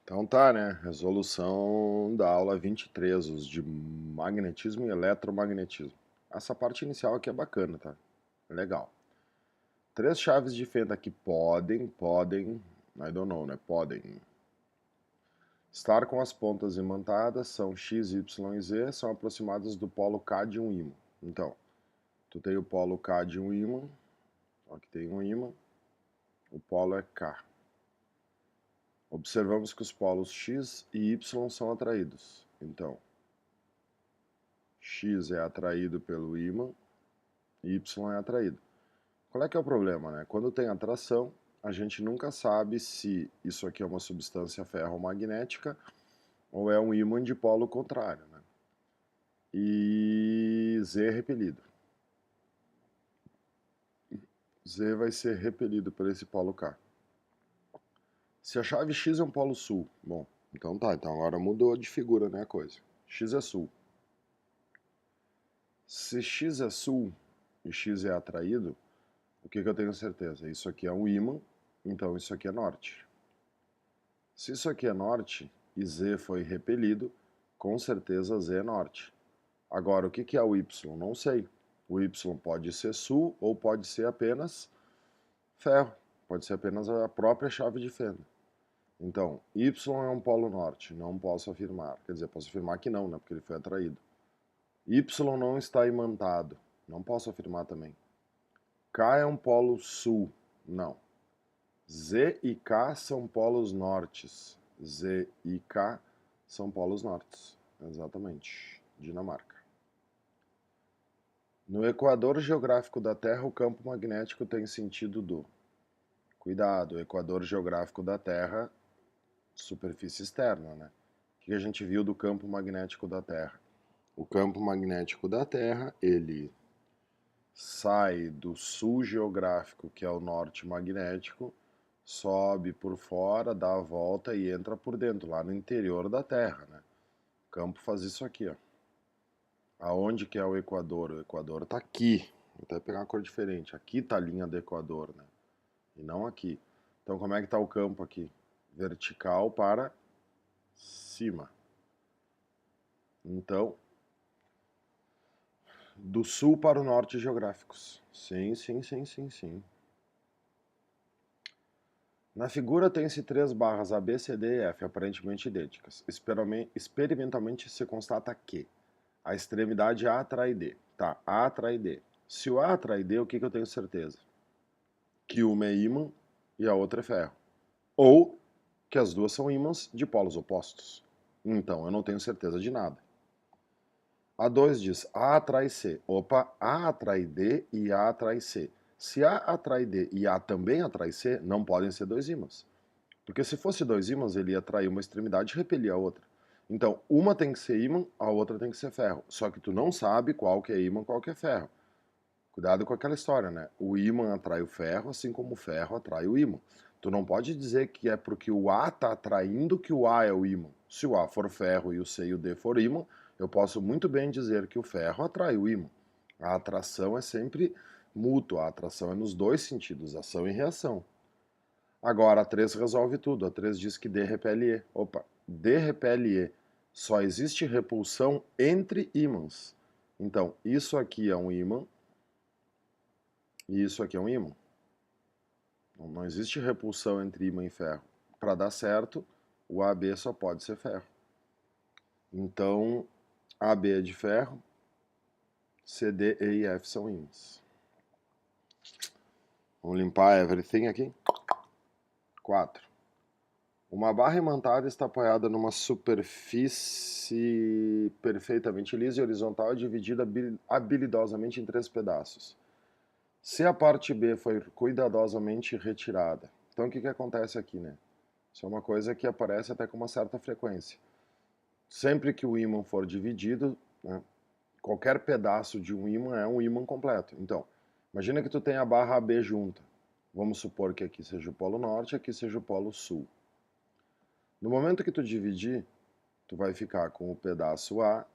Então tá, né? Resolução da aula 23, os de magnetismo e eletromagnetismo. Essa parte inicial aqui é bacana, tá? Legal. Três chaves de fenda que podem, I don't know, né? Podem estar com as pontas imantadas, são X, Y e Z, são aproximadas do polo K de um ímã. Então, tu tem o polo K de um ímã, aqui tem um ímã, o polo é K. Observamos que os polos X e Y são atraídos. Então, X é atraído pelo ímã, Y é atraído. Qual é que é o problema, né? Quando tem atração, a gente nunca sabe se isso aqui é uma substância ferromagnética ou é um ímã de polo contrário, né? E Z é repelido. Z vai ser repelido por esse polo K. Se a chave X é um polo sul, bom, então tá, então agora mudou de figura, né, a coisa. X é sul. Se X é sul e X é atraído, o que eu tenho certeza? Isso aqui é um ímã, então isso aqui é norte. Se isso aqui é norte e Z foi repelido, com certeza Z é norte. Agora, o que é o Y? Não sei. O Y pode ser sul ou pode ser apenas ferro. Pode ser apenas a própria chave de fenda. Então, Y é um polo norte, não posso afirmar. Quer dizer, posso afirmar que não, né? Porque ele foi atraído. Y não está imantado, não posso afirmar também. K é um polo sul, não. Z e K são polos nortes. Z e K são polos nortes, exatamente. Dinamarca. No equador geográfico da Terra, o campo magnético tem sentido do... Cuidado, o equador geográfico da Terra, superfície externa, né? O que a gente viu do campo magnético da Terra? O campo magnético da Terra, ele sai do sul geográfico, que é o norte magnético, sobe por fora, dá a volta e entra por dentro, lá no interior da Terra, né? O campo faz isso aqui, ó. Aonde que é o Equador? O Equador está aqui. Vou até pegar uma cor diferente. Aqui está a linha do Equador, né? E não aqui. Então, como é que está o campo aqui? Vertical para cima. Então, do sul para o norte geográficos. Sim, sim, sim, sim, sim. Na figura tem-se três barras A, B, C, D e F, aparentemente idênticas. Experimentalmente se constata que a extremidade A atrai D. Tá, A atrai D. Se o A atrai D, o que eu tenho certeza? Que uma é ímã e a outra é ferro. Ou que as duas são ímãs de polos opostos. Então, eu não tenho certeza de nada. A 2 diz A atrai C. Opa, A atrai D e A atrai C. Se A atrai D e A também atrai C, não podem ser dois ímãs. Porque se fosse dois ímãs, ele ia atrair uma extremidade e repelir a outra. Então, uma tem que ser ímã, a outra tem que ser ferro. Só que tu não sabe qual que é ímã e qual que é ferro. Cuidado com aquela história, né? O ímã atrai o ferro, assim como o ferro atrai o ímã. Tu não pode dizer que é porque o A está atraindo que o A é o ímã. Se o A for ferro e o C e o D for ímã, eu posso muito bem dizer que o ferro atrai o ímã. A atração é sempre mútua, a atração é nos dois sentidos, ação e reação. Agora, a 3 resolve tudo. A 3 diz que D repele E. Opa, D repele E. Só existe repulsão entre ímãs. Então, isso aqui é um ímã e isso aqui é um ímã. Não existe repulsão entre ímã e ferro. Para dar certo, o AB só pode ser ferro. Então, AB é de ferro, CD, E e F são ímãs. Vamos limpar everything aqui. 4. Uma barra imantada está apoiada numa superfície perfeitamente lisa e horizontal e dividida habilidosamente em três pedaços. Se a parte B foi cuidadosamente retirada, então o que acontece aqui, né? Isso é uma coisa que aparece até com uma certa frequência. Sempre que o ímã for dividido, né, qualquer pedaço de um ímã é um ímã completo. Então, imagina que tu tem a barra AB junta. Vamos supor que aqui seja o polo norte e aqui seja o polo sul. No momento que tu dividir, tu vai ficar com o pedaço A,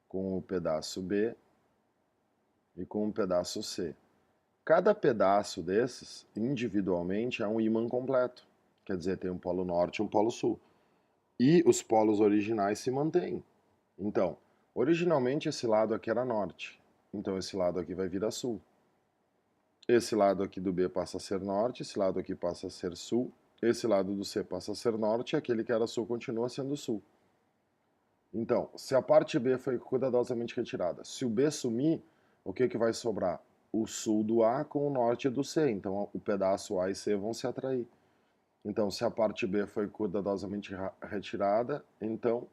com o pedaço B e com o pedaço C. Cada pedaço desses, individualmente, é um ímã completo. Quer dizer, tem um polo norte e um polo sul. E os polos originais se mantêm. Então, originalmente esse lado aqui era norte. Então esse lado aqui vai virar sul. Esse lado aqui do B passa a ser norte, esse lado aqui passa a ser sul, esse lado do C passa a ser norte e aquele que era sul continua sendo sul. Então, se a parte B foi cuidadosamente retirada, se o B sumir, o que, que vai sobrar? O sul do A com o norte do C. Então, o pedaço A e C vão se atrair. Então, se a parte B foi cuidadosamente retirada, então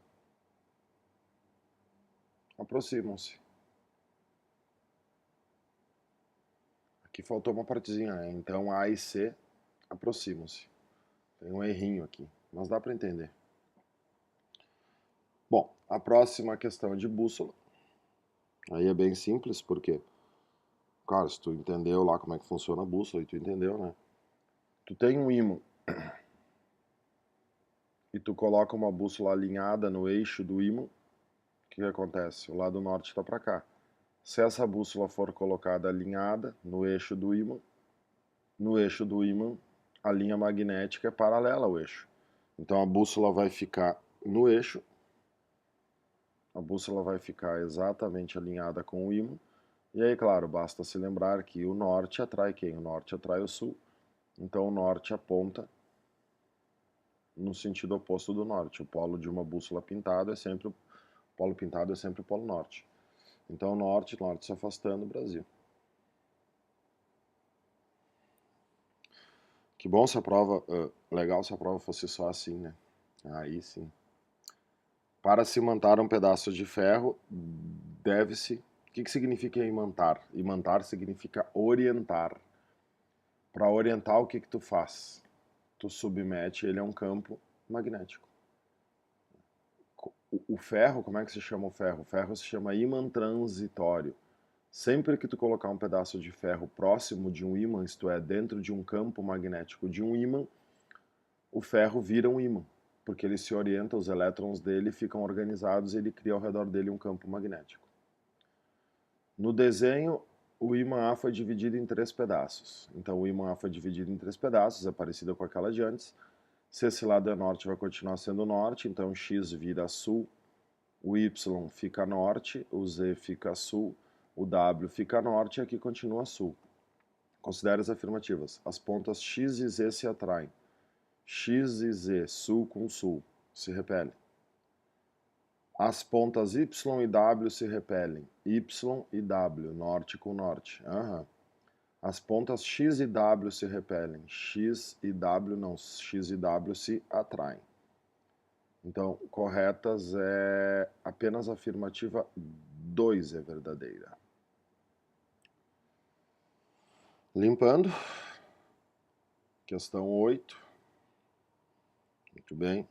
aproximam-se. Aqui faltou uma partezinha, né? Então A e C aproximam-se. Tem um errinho aqui, mas dá para entender. Bom, a próxima questão é de bússola. Aí é bem simples, porque, cara, se tu entendeu lá como é que funciona a bússola, e tu entendeu, né? Tu tem um ímã e tu coloca uma bússola alinhada no eixo do ímã, o que acontece? O lado norte está para cá. Se essa bússola for colocada alinhada no eixo do ímã, a linha magnética é paralela ao eixo. Então a bússola vai ficar no eixo, a bússola vai ficar exatamente alinhada com o ímã, e aí, claro, basta se lembrar que o norte atrai quem? O norte atrai o sul, então o norte aponta no sentido oposto do norte. O polo de uma bússola pintada é sempre o polo pintado é sempre o polo norte. Então norte se afastando, Brasil. Que bom se a prova, legal se a prova fosse só assim, né? Aí sim. Para se imantar um pedaço de ferro, deve-se... O que significa imantar? Imantar significa orientar. Para orientar, o que tu faz? Tu submete ele a um campo magnético. O ferro, como é que se chama o ferro? O ferro se chama ímã transitório. Sempre que tu colocar um pedaço de ferro próximo de um ímã, isto é, dentro de um campo magnético de um ímã, o ferro vira um ímã, porque ele se orienta, os elétrons dele ficam organizados e ele cria ao redor dele um campo magnético. No desenho, o ímã A foi dividido em 3 pedaços. Então o ímã A foi dividido em 3 pedaços, é parecido com aquela de antes. Se esse lado é norte, vai continuar sendo norte, então X vira sul, o Y fica norte, o Z fica sul, o W fica norte e aqui continua sul. Considere as afirmativas. As pontas X e Z se atraem. X e Z, sul com sul, se repelem. As pontas Y e W se repelem. Y e W, norte com norte. Uhum. As pontas X e W se repelem. X e W não, X e W se atraem. Então, corretas é apenas a afirmativa 2 é verdadeira. Limpando. Questão 8. Muito bem.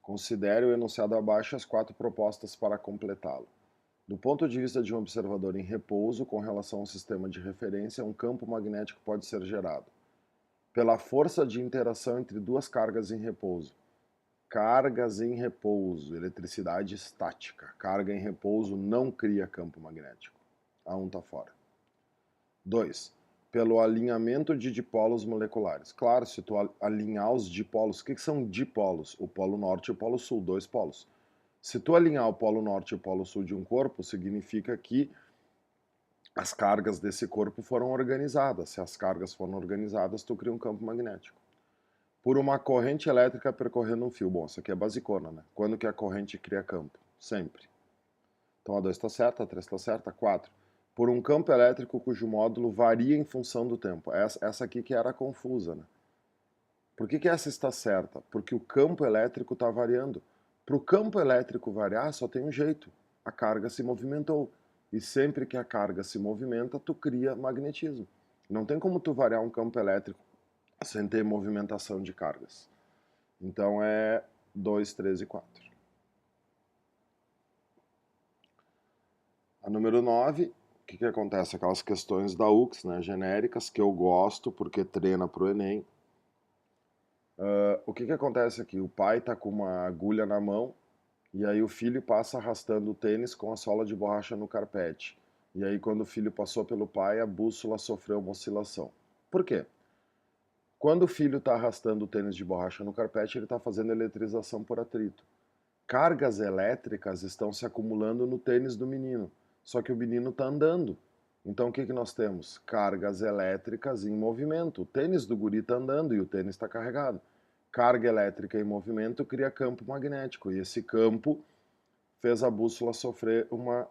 Considere o enunciado abaixo as 4 propostas para completá-lo. Do ponto de vista de um observador em repouso, com relação ao sistema de referência, um campo magnético pode ser gerado pela força de interação entre duas cargas em repouso. Cargas em repouso, eletricidade estática. Carga em repouso não cria campo magnético. A 1 está fora. 2. Pelo alinhamento de dipolos moleculares. Claro, se tu alinhar os dipolos, o que são dipolos? O polo norte e o polo sul, 2 polos. Se tu alinhar o polo norte e o polo sul de um corpo, significa que as cargas desse corpo foram organizadas. Se as cargas foram organizadas, tu cria um campo magnético. Por uma corrente elétrica percorrendo um fio. Bom, isso aqui é basicona, né? Quando que a corrente cria campo? Sempre. Então a 2 está certa, a 3 está certa, a 4. Por um campo elétrico cujo módulo varia em função do tempo. Essa aqui que era confusa, né? Por que essa está certa? Porque o campo elétrico está variando. Para o campo elétrico variar, só tem um jeito. A carga se movimentou. E sempre que a carga se movimenta, tu cria magnetismo. Não tem como tu variar um campo elétrico sem ter movimentação de cargas. Então é 2, 3 e 4. A número 9, o que acontece? Aquelas questões da UX, né, genéricas, que eu gosto porque treina para o Enem. O que acontece aqui? O pai está com uma agulha na mão e aí o filho passa arrastando o tênis com a sola de borracha no carpete. E aí quando o filho passou pelo pai, a bússola sofreu uma oscilação. Por quê? Quando o filho está arrastando o tênis de borracha no carpete, ele está fazendo eletrização por atrito. Cargas elétricas estão se acumulando no tênis do menino, só que o menino está andando. Então o que nós temos? Cargas elétricas em movimento. O tênis do guri está andando e o tênis está carregado. Carga elétrica em movimento cria campo magnético, e esse campo fez a bússola sofrer uma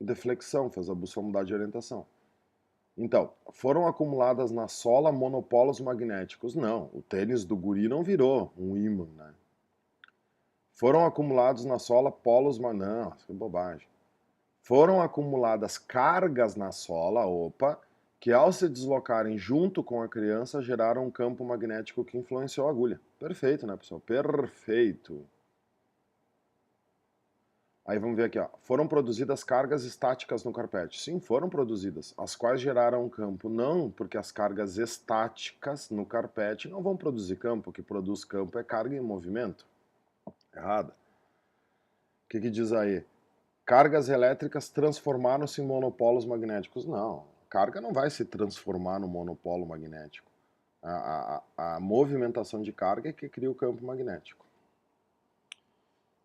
deflexão, fez a bússola mudar de orientação. Então, foram acumuladas na sola monopolos magnéticos? Não, o tênis do guri não virou um ímã, né? Foram acumulados na sola polos, não, que bobagem. Foram acumuladas cargas na sola, opa, que ao se deslocarem junto com a criança geraram um campo magnético que influenciou a agulha. Perfeito, né, pessoal? Perfeito. Aí vamos ver aqui, ó. Foram produzidas cargas estáticas no carpete. Sim, foram produzidas, as quais geraram um campo. Não, porque as cargas estáticas no carpete não vão produzir campo. O que produz campo é carga em movimento. Errado. O que diz aí? Cargas elétricas transformaram-se em monopolos magnéticos. Não, carga não vai se transformar no monopolo magnético. A movimentação de carga é que cria o campo magnético.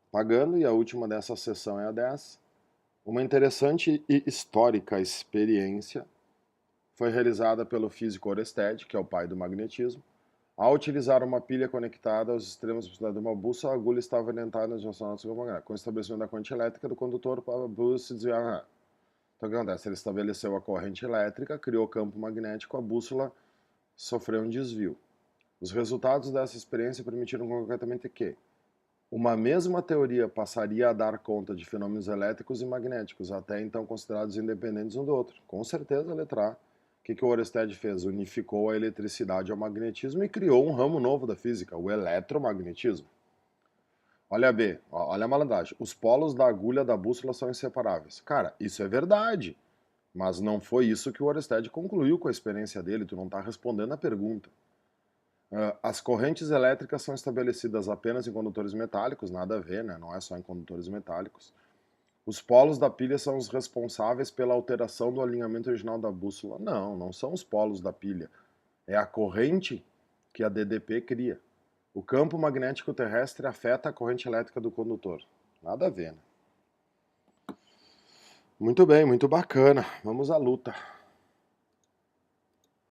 Pagando, e a última dessa sessão é a 10. Uma interessante e histórica experiência foi realizada pelo físico Oersted, que é o pai do magnetismo. Ao utilizar uma pilha conectada aos extremos de uma bússola, a agulha estava orientada na direção do campo magnético. Com o estabelecimento da corrente elétrica do condutor, a bússola se desviava. Então o que acontece? Ele estabeleceu a corrente elétrica, criou campo magnético, a bússola sofreu um desvio. Os resultados dessa experiência permitiram concretamente que uma mesma teoria passaria a dar conta de fenômenos elétricos e magnéticos, até então considerados independentes um do outro. Com certeza, letra A. O que o Oersted fez? Unificou a eletricidade ao magnetismo e criou um ramo novo da física, o eletromagnetismo. Olha B, olha a malandragem. Os polos da agulha da bússola são inseparáveis. Cara, isso é verdade, mas não foi isso que o Oersted concluiu com a experiência dele, tu não está respondendo a pergunta. As correntes elétricas são estabelecidas apenas em condutores metálicos, nada a ver, né? Não é só em condutores metálicos. Os polos da pilha são os responsáveis pela alteração do alinhamento original da bússola. Não, não são os polos da pilha. É a corrente que a DDP cria. O campo magnético terrestre afeta a corrente elétrica do condutor. Nada a ver, né? Muito bem, muito bacana. Vamos à luta.